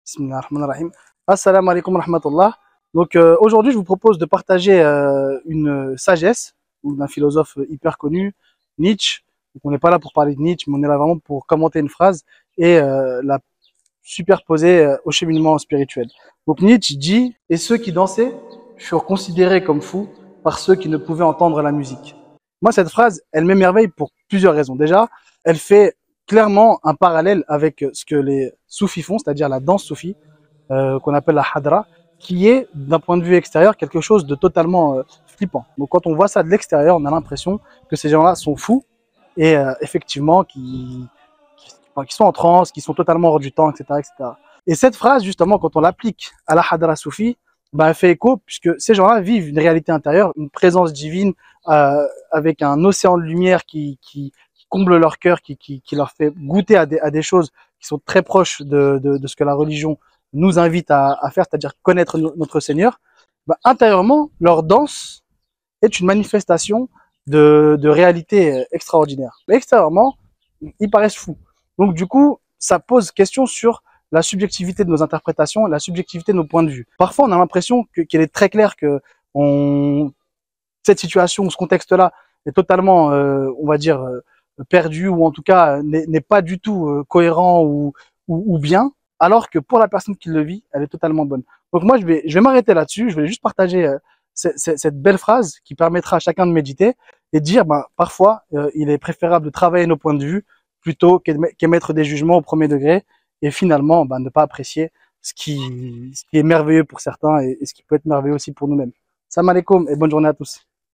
Bismillahirrahmanirrahim. Assalamu alaikum wa rahmatullah. Donc aujourd'hui, je vous propose de partager une sagesse d'un philosophe hyper connu, Nietzsche. Donc, on n'est pas là pour parler de Nietzsche, mais on est là vraiment pour commenter une phrase et la superposer au cheminement spirituel. Donc Nietzsche dit: « Et ceux qui dansaient furent considérés comme fous par ceux qui ne pouvaient entendre la musique. » Moi, cette phrase, elle m'émerveille pour plusieurs raisons. Déjà, elle fait clairement un parallèle avec ce que les soufis font, c'est-à-dire la danse soufie, qu'on appelle la hadra, qui est, d'un point de vue extérieur, quelque chose de totalement flippant. Donc quand on voit ça de l'extérieur, on a l'impression que ces gens-là sont fous et effectivement qui sont en transe, qui sont totalement hors du temps, etc., etc. Et cette phrase, justement, quand on l'applique à la hadra soufi, ben, elle fait écho, puisque ces gens-là vivent une réalité intérieure, une présence divine, avec un océan de lumière qui comble leur cœur, qui leur fait goûter à des choses qui sont très proches de ce que la religion nous invite à faire, c'est-à-dire connaître notre Seigneur. Ben, intérieurement, leur danse est une manifestation de réalité extraordinaire. Mais extérieurement, ils paraissent fous. Donc du coup, ça pose question sur la subjectivité de nos interprétations, la subjectivité de nos points de vue. Parfois, on a l'impression qu'il est très clair que cette situation, ce contexte-là est totalement, on va dire, perdu, ou en tout cas n'est pas du tout cohérent ou bien, alors que pour la personne qui le vit, elle est totalement bonne. Donc moi, je vais m'arrêter là-dessus, je vais juste partager cette belle phrase qui permettra à chacun de méditer et de dire, ben, parfois, il est préférable de travailler nos points de vue plutôt qu'émettre des jugements au premier degré et finalement ben, ne pas apprécier ce qui est merveilleux pour certains et ce qui peut être merveilleux aussi pour nous-mêmes. Salam alaikum et bonne journée à tous.